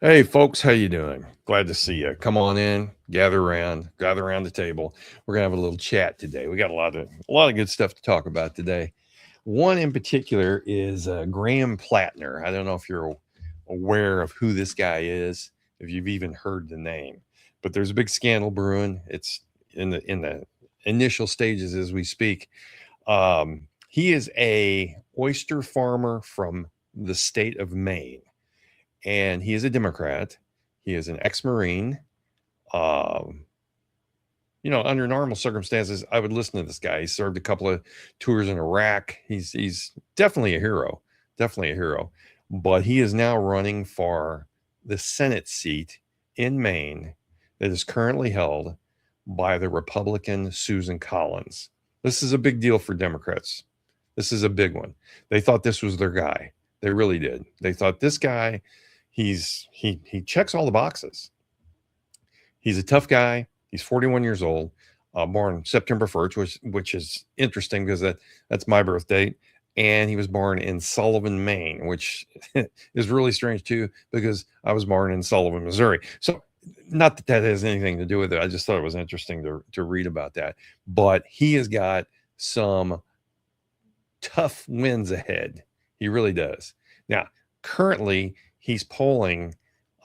Hey folks, how you doing? Glad to see you. Come on in, gather around the table. We're gonna have a little chat today. We got a lot of good stuff to talk about today. One in particular is Graham Platner. I don't know if you're aware of who this guy is, if you've even heard the name, but there's a big scandal brewing. It's in the initial stages as we speak. He is a oyster farmer from the state of Maine, and he is a Democrat. He is an ex-Marine. Um, Under normal circumstances, I would listen to this guy. He served a couple of tours in Iraq. He's definitely a hero, definitely a hero. But he is now running for the Senate seat in Maine that is currently held by the Republican Susan Collins. This is a big deal for Democrats. This is a big one. They thought this was their guy. They really did. They thought this guy, he checks all the boxes. He's a tough guy. He's 41 years old, born September 1st, which is interesting because that's my birth date. And he was born in Sullivan, Maine, which is really strange too, because I was born in Sullivan, Missouri. So not that that has anything to do with it. I just thought it was interesting to read about that. But he has got some tough wins ahead. He really does. Now, currently, he's polling,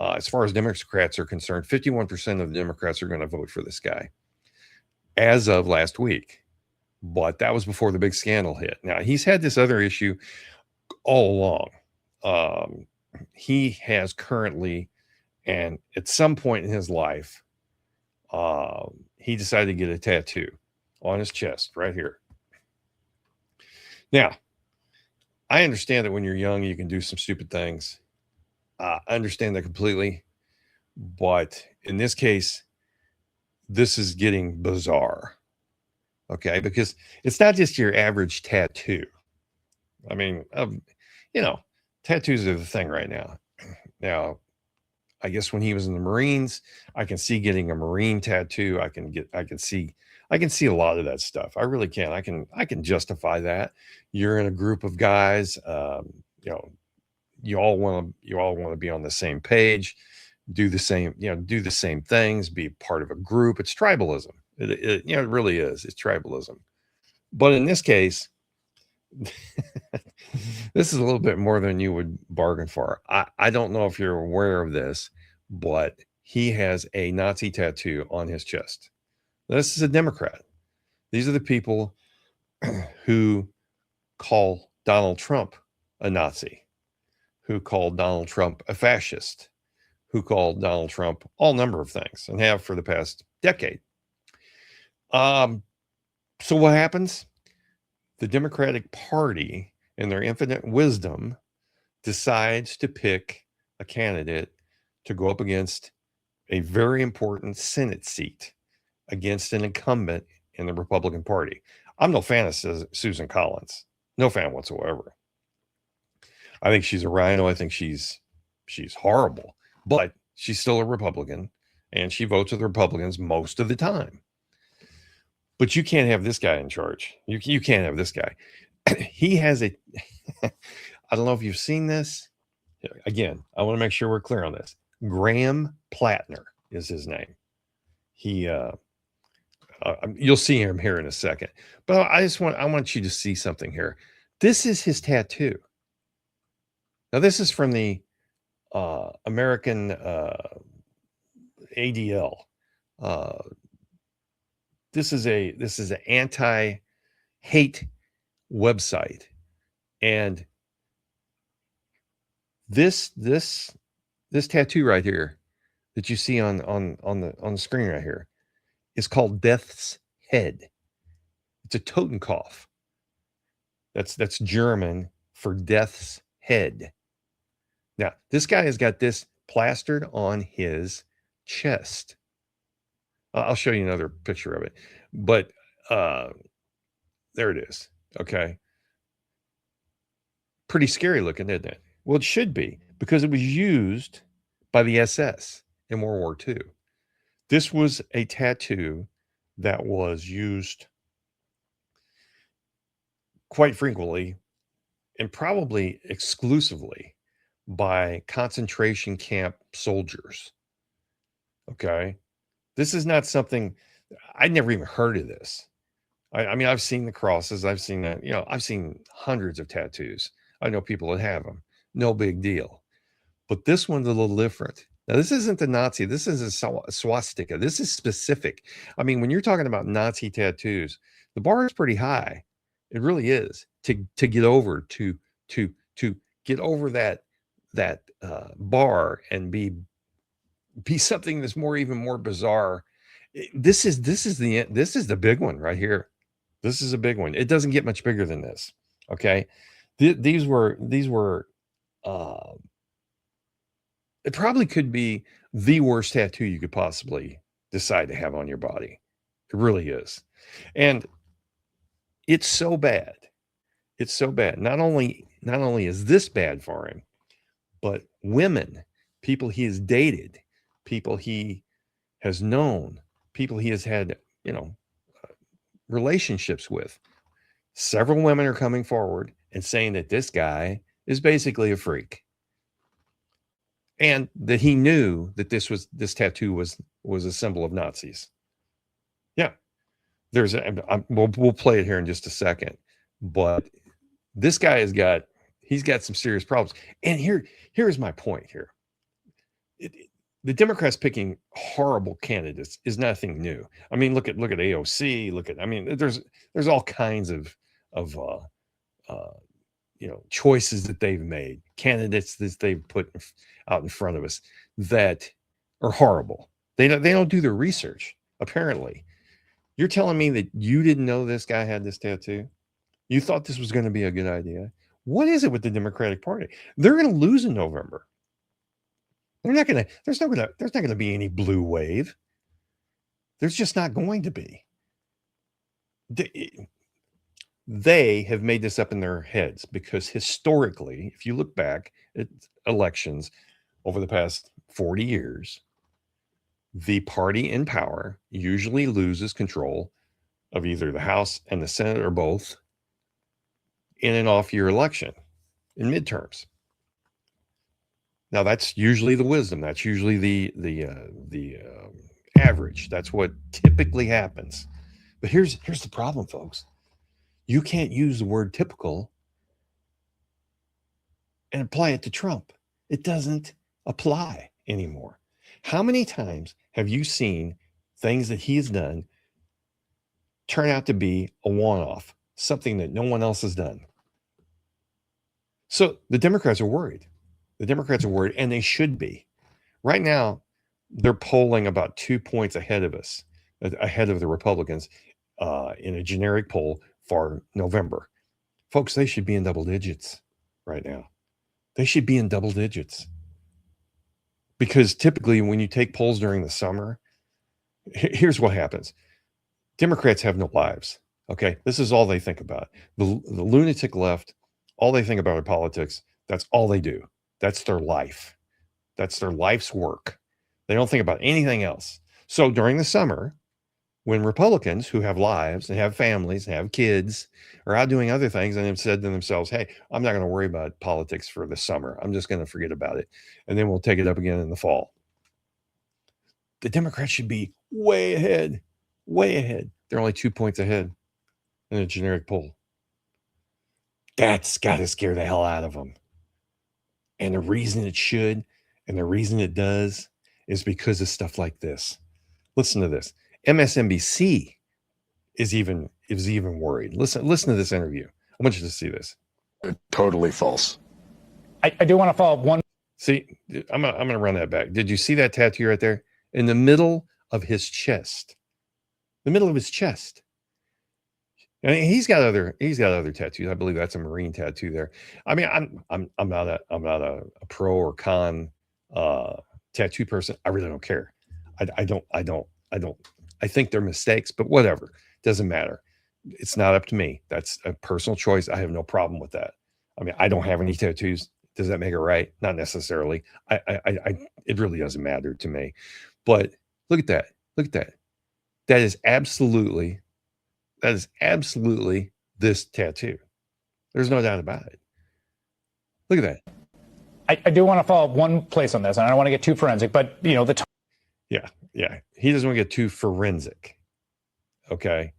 as far as Democrats are concerned, 51% of the Democrats are going to vote for this guy as of last week. But that was before the big scandal hit. Now, he's had this other issue all along. He has currently, and at some point in his life, he decided to get a tattoo on his chest right here. Now, I understand that when you're young, you can do some stupid things. I understand that completely. But in this case, this is getting bizarre. Okay. Because it's not just your average tattoo. I mean, you know, tattoos are the thing right now. Now, I guess when he was in the Marines, I can see getting a Marine tattoo. I can see a lot of that stuff. I really can. I can justify that. You're in a group of guys, you know, you all want to be on the same page, do the same, do the same things, be part of a group. It's tribalism. It really is. It's tribalism. But in this case, this is a little bit more than you would bargain for. I don't know if you're aware of this, but he has a Nazi tattoo on his chest. This is a Democrat. These are the people who call Donald Trump a Nazi, who called Donald Trump a fascist, who called Donald Trump all number of things and have for the past decade. Um, so what happens? The Democratic Party, in their infinite wisdom, decides to pick a candidate to go up against a very important Senate seat against an incumbent in the Republican Party. I'm no fan of Susan Collins, no fan whatsoever. I think she's a rhino. I think she's horrible, but she's still a Republican, and she votes with Republicans most of the time. But you can't have this guy in charge. You can't have this guy. He has a. I don't know if you've seen this. Again, I want to make sure we're clear on this. Graham Platner is his name. He you'll see him here in a second. But I want you to see something here. This is his tattoo. Now this is from the American ADL. Uh, this is an anti-hate website, and this tattoo right here that you see on the screen right here is called Death's Head. It's a Totenkopf. That's German for Death's Head. Now, this guy has got this plastered on his chest. I'll show you another picture of it. But there it is. Okay. Pretty scary looking, isn't it? Well, it should be, because it was used by the SS in World War II. This was a tattoo that was used quite frequently and probably exclusively by concentration camp soldiers. Okay. This is not something I'd never even heard of this. I mean, I've seen the crosses. I've seen that, I've seen hundreds of tattoos. I know people that have them. No big deal. But this one's a little different. Now, this isn't the Nazi. This is a swastika. This is specific. I mean, when you're talking about Nazi tattoos, the bar is pretty high. It really is to get over to get over that bar and be something that's even more bizarre. This is the big one right here. This is a big one. It doesn't get much bigger than this. Okay, these were. It probably could be the worst tattoo you could possibly decide to have on your body. It really is, and it's so bad. It's so bad. Not only is this bad for him, but women, people he has dated, people he has known, people he has had, relationships with. Several women are coming forward and saying that this guy is basically a freak, and that he knew that this tattoo was a symbol of Nazis. Yeah, we'll play it here in just a second, but this guy he's got some serious problems. And here's my point here. The Democrats picking horrible candidates is nothing new. I mean, look at AOC. There's all kinds of choices that they've made, candidates that they've put out in front of us that are horrible. They don't do their research. Apparently, you're telling me that you didn't know this guy had this tattoo? You thought this was going to be a good idea? What is it with the Democratic Party? They're going to lose in November. There's not going to be any blue wave. There's just not going to be. They have made this up in their heads because historically, if you look back at elections over the past 40 years, the party in power usually loses control of either the House and the Senate or both in an off-year election, in midterms. Now, that's usually the wisdom. That's usually the average. That's what typically happens. But here's the problem, folks. You can't use the word typical and apply it to Trump. It doesn't apply anymore. How many times have you seen things that he's done turn out to be a one-off, something that no one else has done? So the Democrats are worried. The Democrats are worried, and they should be. Right now, they're polling about 2 points ahead of us, ahead of the Republicans in a generic poll for November. Folks, they should be in double digits right now. They should be in double digits. Because typically when you take polls during the summer, here's what happens. Democrats have no lives. Okay. This is all they think about. The lunatic left, all they think about are politics. That's all they do. That's their life. That's their life's work. They don't think about anything else. So during the summer, when Republicans who have lives and have families and have kids are out doing other things and have said to themselves, hey, I'm not going to worry about politics for the summer. I'm just going to forget about it. And then we'll take it up again in the fall. The Democrats should be way ahead, way ahead. They're only 2 points ahead in a generic poll. That's got to scare the hell out of them. And the reason it should and the reason it does is because of stuff like this. Listen to this. MSNBC is even worried. Listen to this interview. I want you to see this. Totally false. I do want to follow up one. See, I'm gonna run that back. Did you see that tattoo right there in the middle of his chest? The middle of his chest. I mean, he's got other tattoos. I believe that's a Marine tattoo there. I mean, I'm not a pro or con tattoo person. I really don't care. I don't. I think they're mistakes, but whatever. Doesn't matter. It's not up to me. That's a personal choice. I have no problem with that. I mean, I don't have any tattoos. Does that make it right? Not necessarily. It really doesn't matter to me. But look at that. Look at that. That is absolutely this tattoo. There's no doubt about it. Look at that. I do want to follow up one place on this, and I don't want to get too forensic, but the Yeah. He doesn't want to get too forensic. Okay.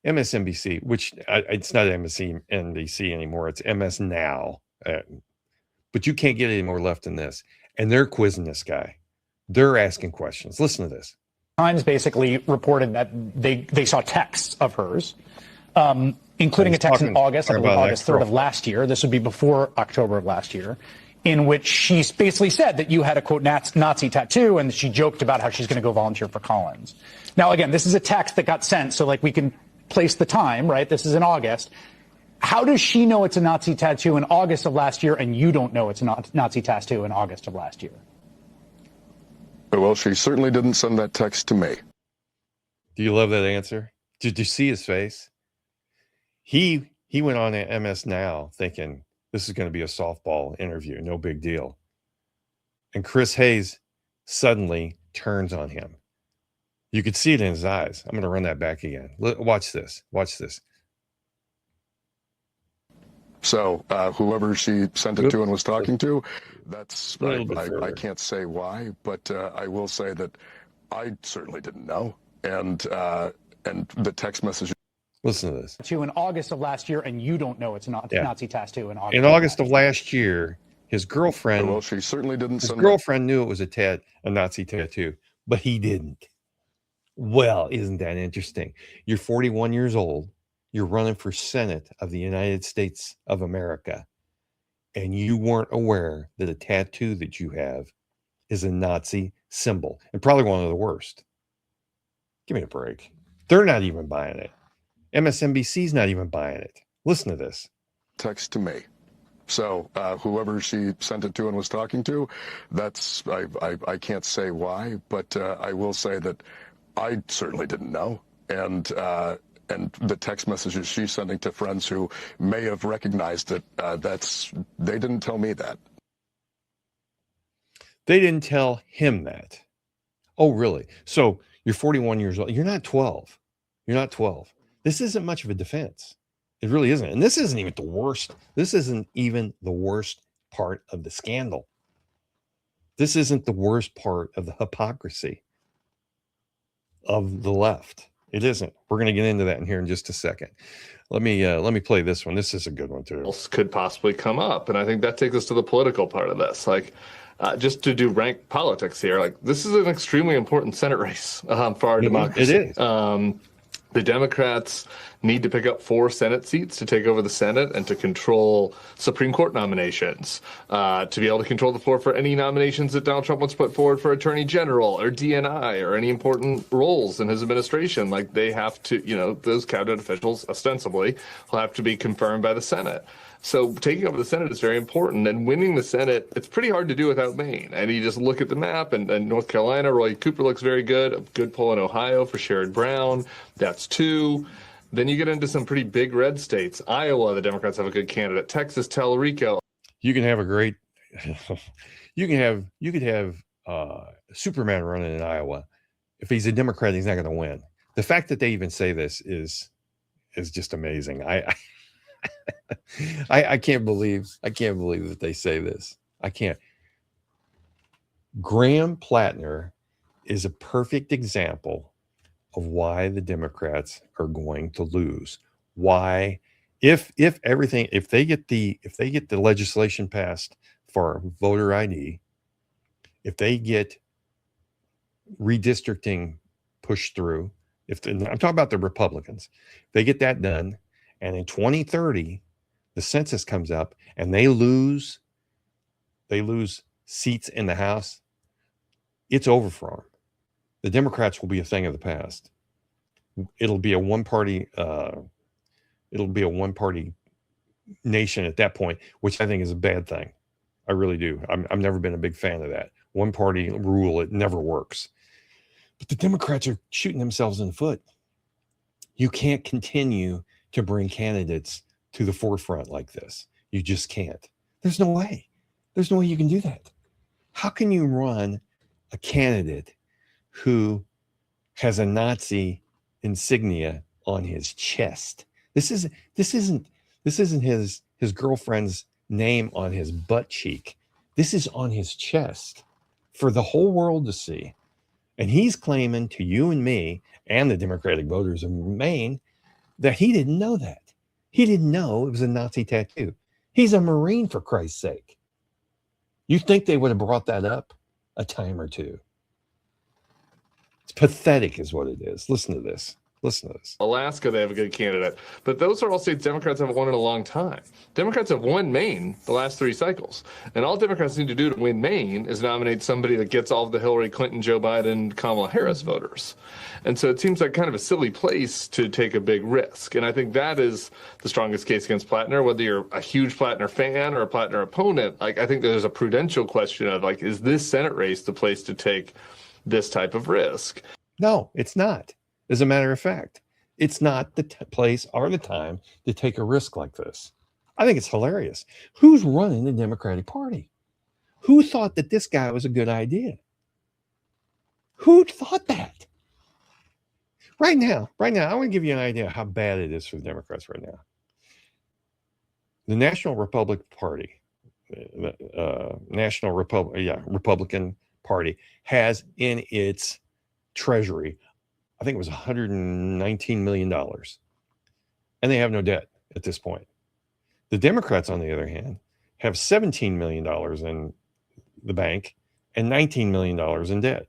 MSNBC, which it's not MSNBC anymore. It's MS Now. But you can't get any more left than this. And they're quizzing this guy. They're asking questions. Listen to this. Times basically reported that they saw texts of hers, including a text in August, I believe August 3rd of last year. This would be before October of last year, in which she basically said that you had a, quote, Nazi tattoo, and she joked about how she's going to go volunteer for Collins. Now, again, this is a text that got sent, so we can place the time, right? This is in August. How does she know it's a Nazi tattoo in August of last year, and you don't know it's a Nazi tattoo in August of last year? Well, she certainly didn't send that text to me. Do you love that answer? Did you see his face? He went on to MS Now thinking this is going to be a softball interview, no big deal. And Chris Hayes suddenly turns on him. You could see it in his eyes. I'm going to run that back again. Watch this. Watch this. So whoever she sent it to and was talking to, that's I can't say why, but I will say that I certainly didn't know. And the text message. Listen to this. In August of last year, and you don't know it's not Nazi tattoo in August. In August of last year, his girlfriend. Well, she certainly didn't. His girlfriend knew it was a Nazi tattoo, but he didn't. Well, isn't that interesting? You're 41 years old. You're running for Senate of the United States of America, and you weren't aware that a tattoo that you have is a Nazi symbol, and probably one of the worst. Give me a break. They're not even buying it. MSNBC's not even buying it. Listen to this. Text to me. So whoever she sent it to and was talking to, that's I can't say why, but I will say that I certainly didn't know. And the text messages she's sending to friends who may have recognized it, they didn't tell me that. They didn't tell him that. Oh, really? So you're 41 years old. You're not 12. You're not 12. This isn't much of a defense. It really isn't. And this isn't even the worst. This isn't even the worst part of the scandal. This isn't the worst part of the hypocrisy of the left. It isn't. We're going to get into that in here in just a second. Let me play this one. This is a good one too. Else could possibly come up, and I think that takes us to the political part of this. Just to do rank politics here, this is an extremely important Senate race for our democracy. It is. The Democrats need to pick up 4 Senate seats to take over the Senate and to control Supreme Court nominations, to be able to control the floor for any nominations that Donald Trump wants to put forward for Attorney General or DNI or any important roles in his administration. They have to, those cabinet officials ostensibly will have to be confirmed by the Senate. So taking over the Senate is very important, and winning the Senate, it's pretty hard to do without Maine. And you just look at the map, and North Carolina, Roy Cooper looks very good. A good poll in Ohio for Sherrod Brown. That's 2. Then you get into some pretty big red states. Iowa, the Democrats have a good candidate. Texas, Tellurico. You can have a great, you could have Superman running in Iowa. If he's a Democrat, he's not going to win. The fact that they even say this is just amazing. I can't believe that they say this. I can't. Graham Platner is a perfect example of why the Democrats are going to lose. Why, if they get the legislation passed for voter ID, if they get redistricting pushed through, I'm talking about the Republicans, if they get that done, and in 2030 the census comes up and they lose seats in the House, it's over for them. The Democrats will be a thing of the past. It'll be a one-party nation at that point, which I think is a bad thing. I really do. I've never been a big fan of that. One-party rule, it never works. But the Democrats are shooting themselves in the foot. You can't continue to bring candidates to the forefront like this. You just can't. There's no way. There's no way you can do that. How can you run a candidate who has a Nazi insignia on his chest? This isn't his girlfriend's name on his butt cheek. This is on his chest for the whole world to see. And he's claiming to you and me and the Democratic voters of Maine that he didn't know that. He didn't know it was a Nazi tattoo. He's a Marine, for Christ's sake. You think they would have brought that up a time or two? It's pathetic is what it is. Listen to this. Listen to this. Alaska, they have a good candidate. But those are all states Democrats haven't won in a long time. Democrats have won Maine the last 3 cycles. And all Democrats need to do to win Maine is nominate somebody that gets all of the Hillary Clinton, Joe Biden, Kamala Harris voters. And so it seems like kind of a silly place to take a big risk. And I think that is the strongest case against Platner, whether you're a huge Platner fan or a Platner opponent. Like, I think there's a prudential question of, like, is this Senate race the place to take this type of risk? No, it's not. As a matter of fact, it's not the place or the time to take a risk like this. I think it's hilarious. Who's running the Democratic Party? Who thought that this guy was a good idea? Who thought that? Right now, I want to give you an idea how bad it is for the Democrats right now. The National Republican Party, Republican Party has in its treasury, I think it was $119 million. And they have no debt at this point. The Democrats, on the other hand, have $17 million in the bank and $19 million in debt.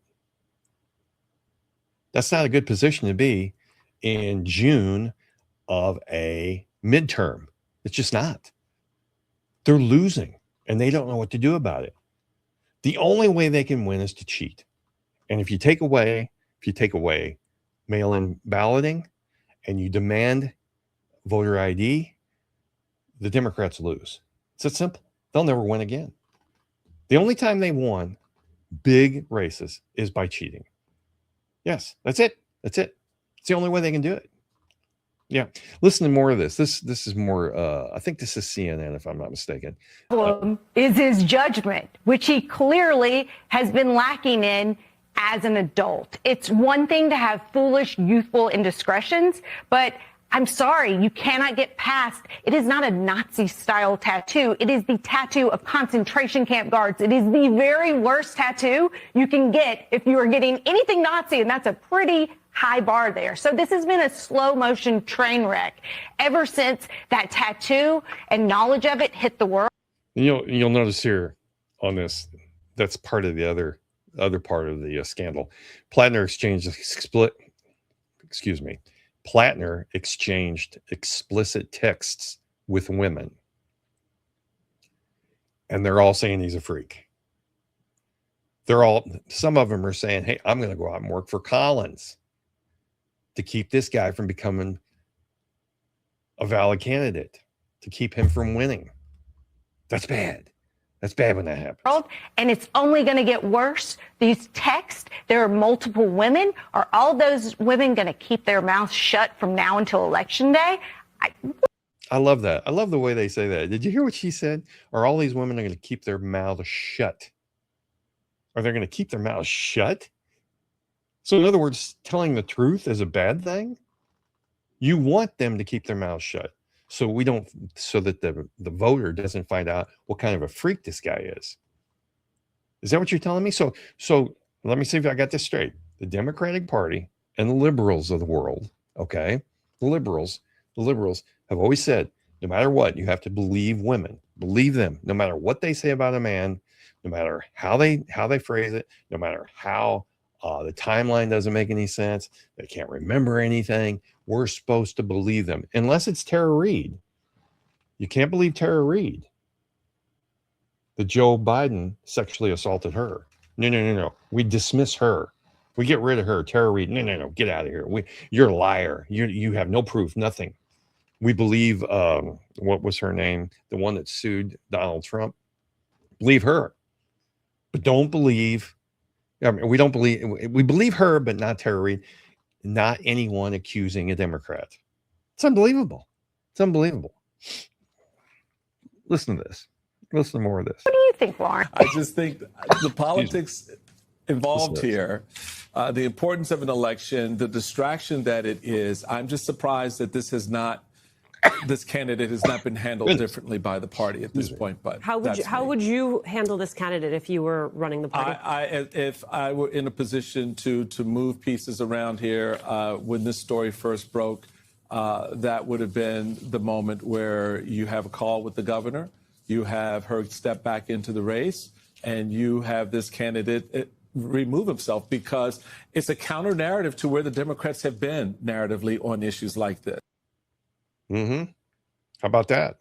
That's not a good position to be in June of a midterm. It's just not. They're losing and they don't know what to do about it. The only way they can win is to cheat. And if you take away mail-in balloting and you demand voter ID, the Democrats lose. It's that simple. They'll never win again. The only time they won big races is by cheating. Yes, that's it. That's it. It's the only way they can do it. Yeah. Listen to more of this. This is more, I think this is CNN, if I'm not mistaken. Is his judgment, which he clearly has been lacking in as an adult. It's one thing to have foolish, youthful indiscretions, but I'm sorry, you cannot get past. It is not a Nazi-style tattoo. It is the tattoo of concentration camp guards. It is the very worst tattoo you can get if you are getting anything Nazi, and that's a pretty high bar there. So this has been a slow motion train wreck ever since that tattoo and knowledge of it hit the world. You'll notice here on this, that's part of the other part of the scandal. Platner exchanged explicit texts with women. And they're all saying he's a freak. Some of them are saying, hey, I'm going to go out and work for Collins to keep this guy from becoming a valid candidate, to keep him from winning. That's bad. That's bad when that happens. And it's only going to get worse. These texts, there are multiple women. Are all those women going to keep their mouths shut from now until Election Day? I love that. I love the way they say that. Did you hear what she said? Are all these women going to keep their mouths shut? Are they going to keep their mouths shut? So in other words, telling the truth is a bad thing? You want them to keep their mouths shut. So that the voter doesn't find out what kind of a freak this guy is. Is that what you're telling me? So let me see if I got this straight. The Democratic Party and the liberals of the world, okay? The liberals have always said, no matter what, you have to believe women. Believe them, no matter what they say about a man, no matter how they phrase it, no matter how the timeline doesn't make any sense, they can't remember anything. We're supposed to believe them, unless it's Tara Reid. You can't believe Tara Reid that Joe Biden sexually assaulted her. No. We dismiss her. We get rid of her. Tara Reid. No. Get out of here. You're a liar. You have no proof. Nothing. We believe. What was her name? The one that sued Donald Trump. Believe her, but don't believe. I mean, we believe her, but not Tara Reid. Not anyone accusing a Democrat. It's unbelievable. It's unbelievable. Listen to this. Listen to more of this. What do you think, Lauren? I just think the politics involved here, the importance of an election, the distraction that it is. I'm just surprised that this has not this candidate has not been handled differently by the party at this point. But how would you handle this candidate if you were running the party? If I were in a position to move pieces around here when this story first broke, that would have been the moment where you have a call with the governor, you have her step back into the race, and you have this candidate remove himself, because it's a counter narrative to where the Democrats have been narratively on issues like this. Mm-hmm. How about that?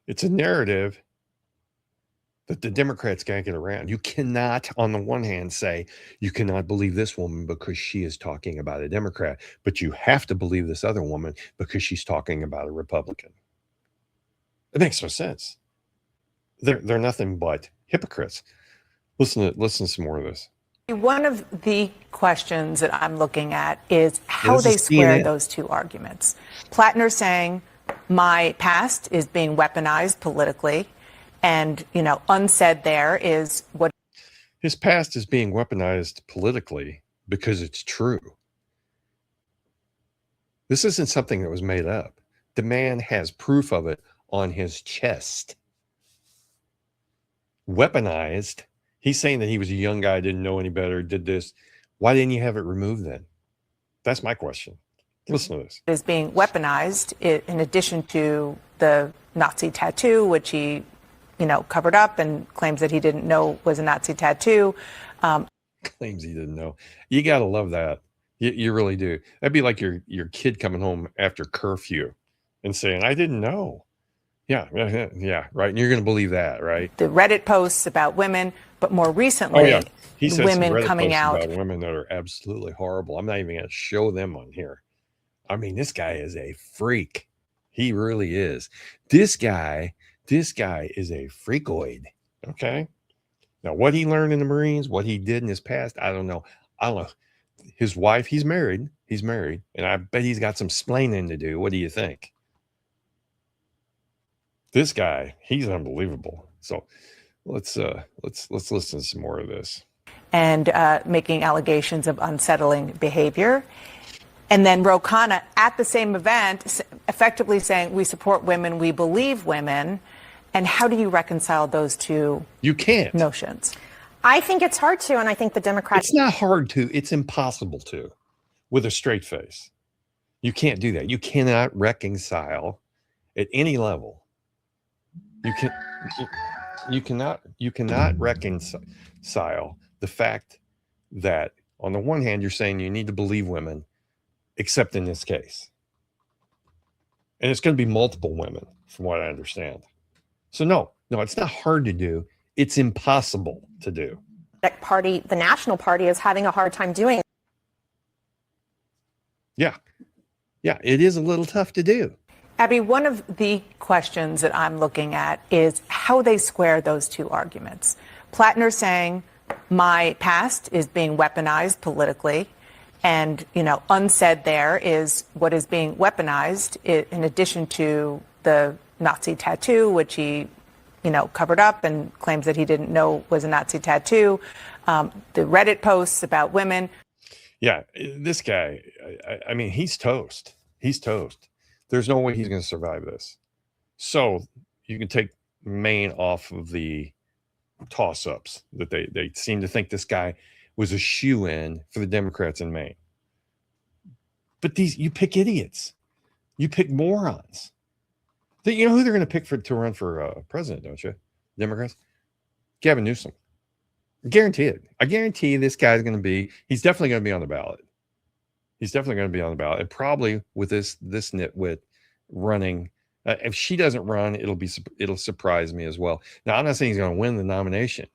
It's a narrative that the Democrats can't get around. You cannot, on the one hand, say you cannot believe this woman because she is talking about a Democrat, but you have to believe this other woman because she's talking about a Republican. It makes no sense. They're nothing but hypocrites. Listen to some more of this. One of the questions that I'm looking at is how they square those two arguments. Platner saying my past is being weaponized politically, and, unsaid there is what his past is being weaponized politically because it's true. This isn't something that was made up. The man has proof of it on his chest. Weaponized. He's saying that he was a young guy, didn't know any better, did this. Why didn't you have it removed then? That's my question. Listen to this. Is being weaponized in addition to the Nazi tattoo, which he, covered up and claims that he didn't know was a Nazi tattoo. Claims he didn't know. You got to love that. You really do. That'd be like your kid coming home after curfew and saying, I didn't know. Yeah, right. And you're going to believe that, right? The Reddit posts about women, but more recently, he said women some Reddit coming posts out about women that are absolutely horrible. I'm not even going to show them on here. I mean, this guy is a freak. He really is. This guy is a freakoid. Okay. Now, what he learned in the Marines, what he did in his past, I don't know. His wife, he's married, and I bet he's got some splaining to do. What do you think? This guy, he's unbelievable. So let's listen to some more of this. And making allegations of unsettling behavior. And then Ro Khanna at the same event effectively saying, we support women, we believe women. And how do you reconcile those two notions? I think it's hard to, and I think the Democrats... It's not hard to, it's impossible to, with a straight face. You can't do that. You cannot reconcile at any level. You cannot reconcile the fact that on the one hand, you're saying you need to believe women, except in this case. And it's going to be multiple women, from what I understand. So no, it's not hard to do. It's impossible to do. The National Party is having a hard time doing. Yeah, it is a little tough to do. Abby, one of the questions that I'm looking at is how they square those two arguments. Platner saying my past is being weaponized politically, and, unsaid there is what is being weaponized in addition to the Nazi tattoo, which he, covered up and claims that he didn't know was a Nazi tattoo. The Reddit posts about women. Yeah, this guy, I mean, he's toast. He's toast. There's no way he's going to survive this. So you can take Maine off of the toss-ups that they seem to think this guy was a shoe-in for the Democrats in Maine. But you pick idiots. You pick morons. You know who they're going to pick to run for president, don't you? Democrats? Gavin Newsom. I guarantee it. I guarantee this guy's going to be, he's definitely going to be on the ballot. He's definitely going to be on the ballot. And probably with this nitwit running, if she doesn't run, it'll surprise me as well. Now, I'm not saying he's going to win the nomination.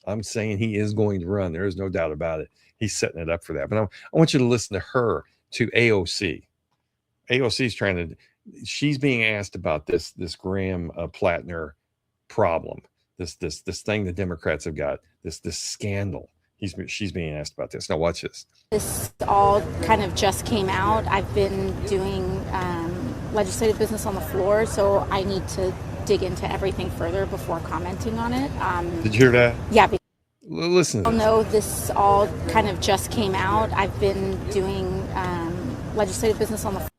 I'm saying he is going to run. There is no doubt about it. He's setting it up for that. But I want you to listen to her, to AOC. AOC is she's being asked about this Graham Platner problem, this thing the Democrats have got, this scandal. She's being asked about this. Now watch this. This all kind of just came out. I've been doing legislative business on the floor, so I need to dig into everything further before commenting on it. Did you hear that? Yeah. Listen to this. No, this all kind of just came out. I've been doing legislative business on the floor.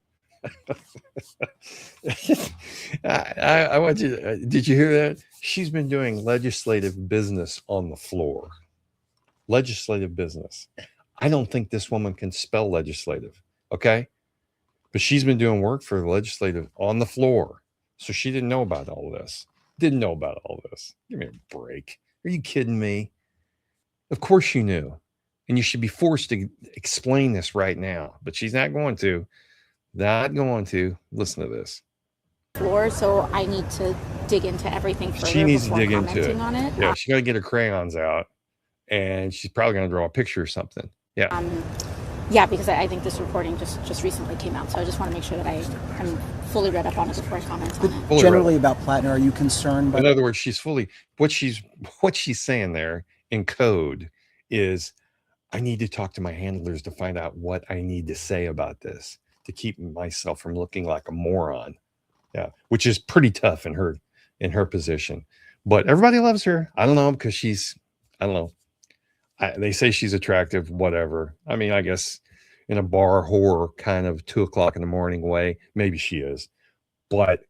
I want you. Did you hear that? She's been doing legislative business on the floor. Legislative business. I don't think this woman can spell legislative. Okay, but she's been doing work for the legislative on the floor, so she didn't know about all this. Didn't know about all this. Give me a break. Are you kidding me? Of course you knew, and you should be forced to explain this right now. But she's not going to. Not going to. Listen to this. Floor, so I need to dig into everything further. She needs to before dig into commenting it. On it. Yeah, she got to get her crayons out, and she's probably going to draw a picture or something. Yeah. Yeah, because I think this reporting just recently came out, so I just want to make sure that I'm fully read up on it before I comment on it. Generally about Platner, are you concerned? In other words, she's fully what she's saying there in code is, I need to talk to my handlers to find out what I need to say about this to keep myself from looking like a moron. Yeah, which is pretty tough in her position. But everybody loves her. I don't know, because she's, I don't know. They say she's attractive, whatever. I mean, I guess in a bar whore kind of 2 o'clock in the morning way, maybe she is. But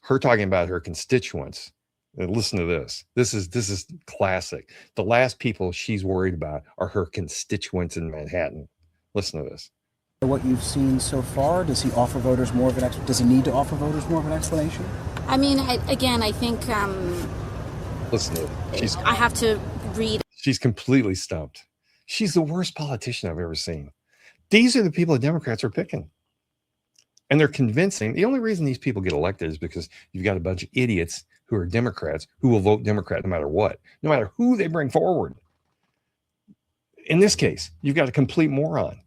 her talking about her constituents, and listen to this. This is classic. The last people she's worried about are her constituents in Manhattan. Listen to this. What you've seen so far, does he offer voters more of an does he need to offer voters more of an explanation? I mean, I think listen to it. I have to read. She's completely stumped. She's the worst politician I've ever seen. These are the people the Democrats are picking. And they're convincing. The only reason these people get elected is because you've got a bunch of idiots who are Democrats who will vote Democrat no matter what, no matter who they bring forward. In this case, you've got a complete moron.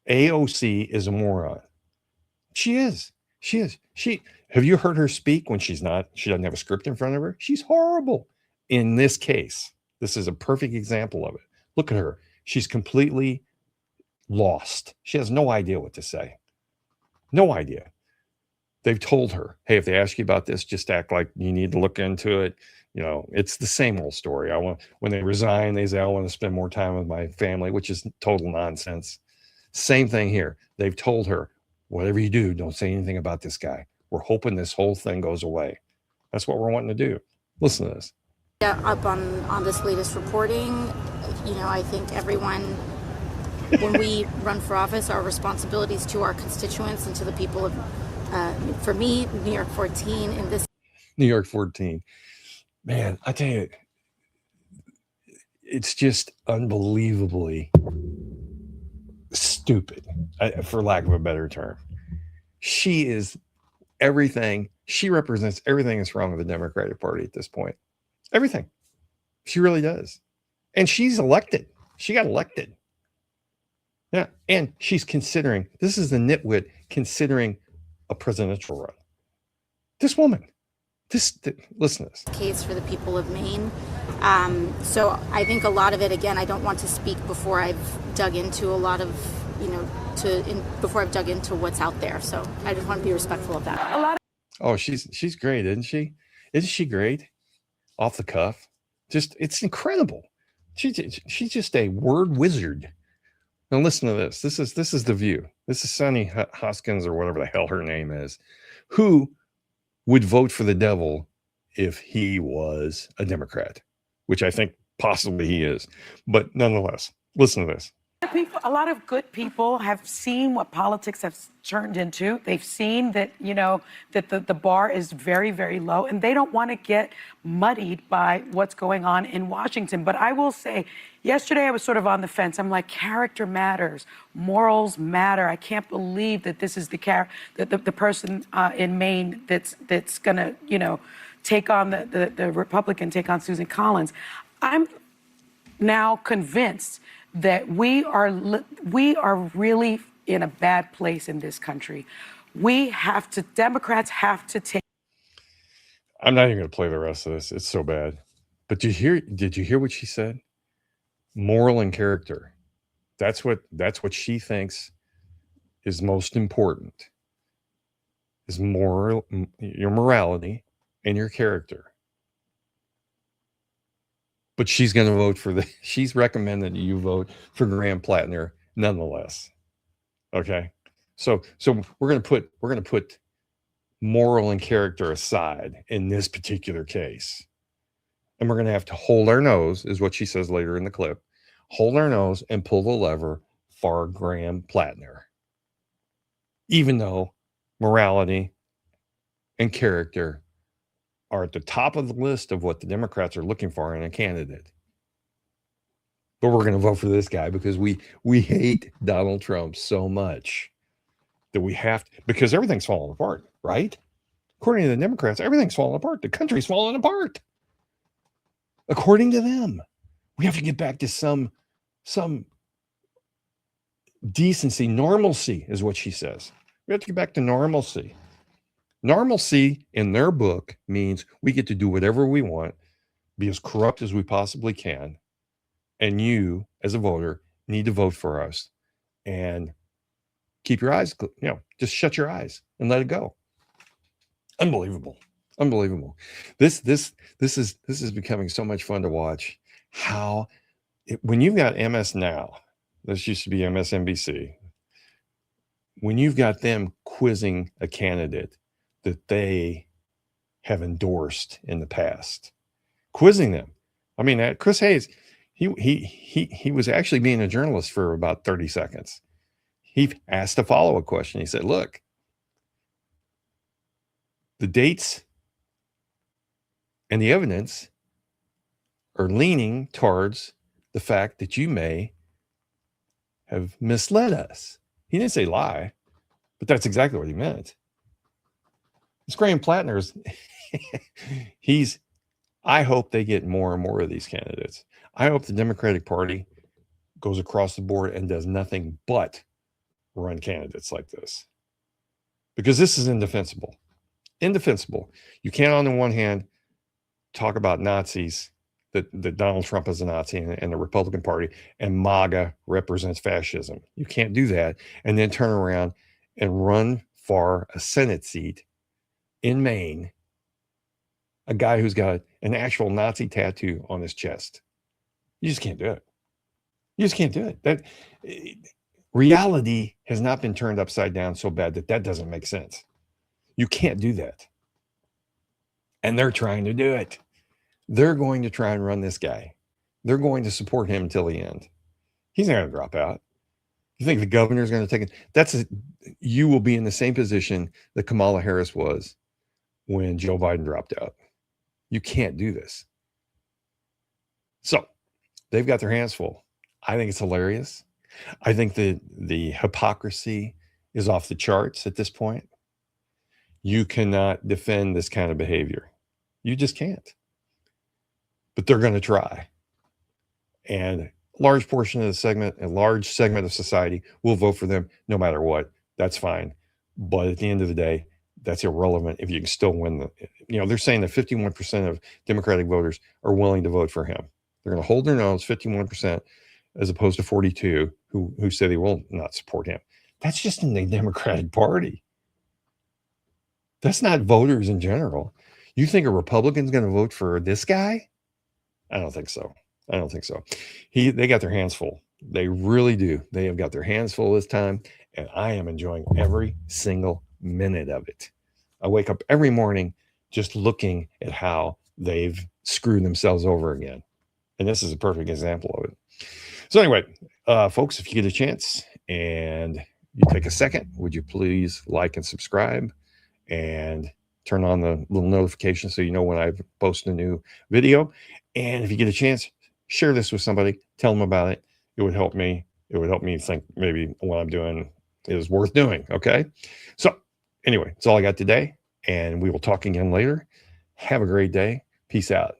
AOC is a moron. She is. Have you heard her speak when she doesn't have a script in front of her? She's horrible. In this case, this is a perfect example of it. Look at her. She's completely lost. She has no idea what to say. No idea. They've told her, hey, if they ask you about this, just act like you need to look into it. You know, it's the same old story. When they resign, they say, I want to spend more time with my family, which is total nonsense. Same thing here. They've told her, whatever you do, don't say anything about this guy. We're hoping this whole thing goes away. That's what we're wanting to do. Listen to this. Yeah, up on this latest reporting, I think everyone, when we run for office, our responsibilities to our constituents and to the people of, for me, New York 14 in this. New York 14. Man, I tell you, it's just unbelievably stupid, for lack of a better term. She is everything. She represents everything that's wrong with the Democratic Party at this point. Everything. She really does. And she's elected. She got elected. Yeah. And she's considering, this is the nitwit considering a presidential run. This woman, listen to this. Case for the people of Maine. So I think a lot of it, again, I don't want to speak before I've dug into a lot of, before I've dug into what's out there. So I just want to be respectful of that. Oh, she's great, isn't she? Isn't she great? Off the cuff. It's incredible. She's just a word wizard. Now listen to this. This is The View. This is Sunny Hoskins, or whatever the hell her name is, who would vote for the devil if he was a Democrat, which I think possibly he is. But nonetheless, listen to this. A lot of good people have seen what politics has turned into. They've seen that, that the bar is very, very low, and they don't want to get muddied by what's going on in Washington. But I will say, yesterday I was sort of on the fence. I'm like, character matters, morals matter. I can't believe that this is the person in Maine that's going to, take on the Republican, take on Susan Collins. I'm now convinced that we are really in a bad place in this country. Democrats have to take. I'm not even going to play the rest of this. It's so bad. But did you hear what she said? Moral and character. That's what she thinks is most important. Is your morality and your character. But she's going to vote she's recommended you vote for Graham Platner nonetheless. Okay. So we're going to put moral and character aside in this particular case. And we're going to have to hold our nose, is what she says later in the clip, hold our nose and pull the lever for Graham Platner. Even though morality and character are at the top of the list of what the Democrats are looking for in a candidate. But we're going to vote for this guy because we hate Donald Trump so much that we have to, because everything's falling apart, right? According to the Democrats, everything's falling apart. The country's falling apart. According to them, we have to get back to some decency. Normalcy is what she says. We have to get back to normalcy. Normalcy in their book means we get to do whatever we want, be as corrupt as we possibly can, and you, as a voter, need to vote for us and keep your eyes, just shut your eyes and let it go. Unbelievable. This is becoming so much fun to watch. When you've got MS Now, this used to be MSNBC, when you've got them quizzing a candidate that they have endorsed in the past, quizzing them. I mean, Chris Hayes, he was actually being a journalist for about 30 seconds. He asked a follow-up question. He said, look, the dates and the evidence are leaning towards the fact that you may have misled us. He didn't say lie, but that's exactly what he meant. This Graham Platner's, I hope they get more and more of these candidates. I hope the Democratic Party goes across the board and does nothing but run candidates like this, because this is indefensible. You can't, on the one hand, talk about Nazis, that Donald Trump is a Nazi and the Republican Party, and MAGA represents fascism. You can't do that and then turn around and run for a Senate seat in Maine, a guy who's got an actual Nazi tattoo on his chest. You just can't do it. That reality has not been turned upside down so bad that doesn't make sense. You can't do that. And they're trying to do it. They're going to try and run this guy. They're going to support him until the end. He's not going to drop out. You think the governor's going to take it? You will be in the same position that Kamala Harris was when Joe Biden dropped out. You can't do this. So they've got their hands full. I think it's hilarious. I think that the hypocrisy is off the charts at this point. You cannot defend this kind of behavior. You just can't. But they're going to try. And a large portion of the segment, a large segment of society will vote for them no matter what. That's fine. But at the end of the day, that's irrelevant if you can still win they're saying that 51% of Democratic voters are willing to vote for him. They're going to hold their nose, 51%, as opposed to 42 who say they will not support him. That's just in the Democratic Party. That's not voters in general. You think a Republican's going to vote for this guy? I don't think so. They got their hands full. They really do. They have got their hands full this time, and I am enjoying every single minute of it. I wake up every morning just looking at how they've screwed themselves over again. And this is a perfect example of it. So anyway, folks, if you get a chance and you take a second, would you please like and subscribe and turn on the little notification so you know when I post a new video. And if you get a chance, share this with somebody, tell them about it. It would help me. It would help me think maybe what I'm doing is worth doing. Okay. So anyway, that's all I got today, and we will talk again later. Have a great day. Peace out.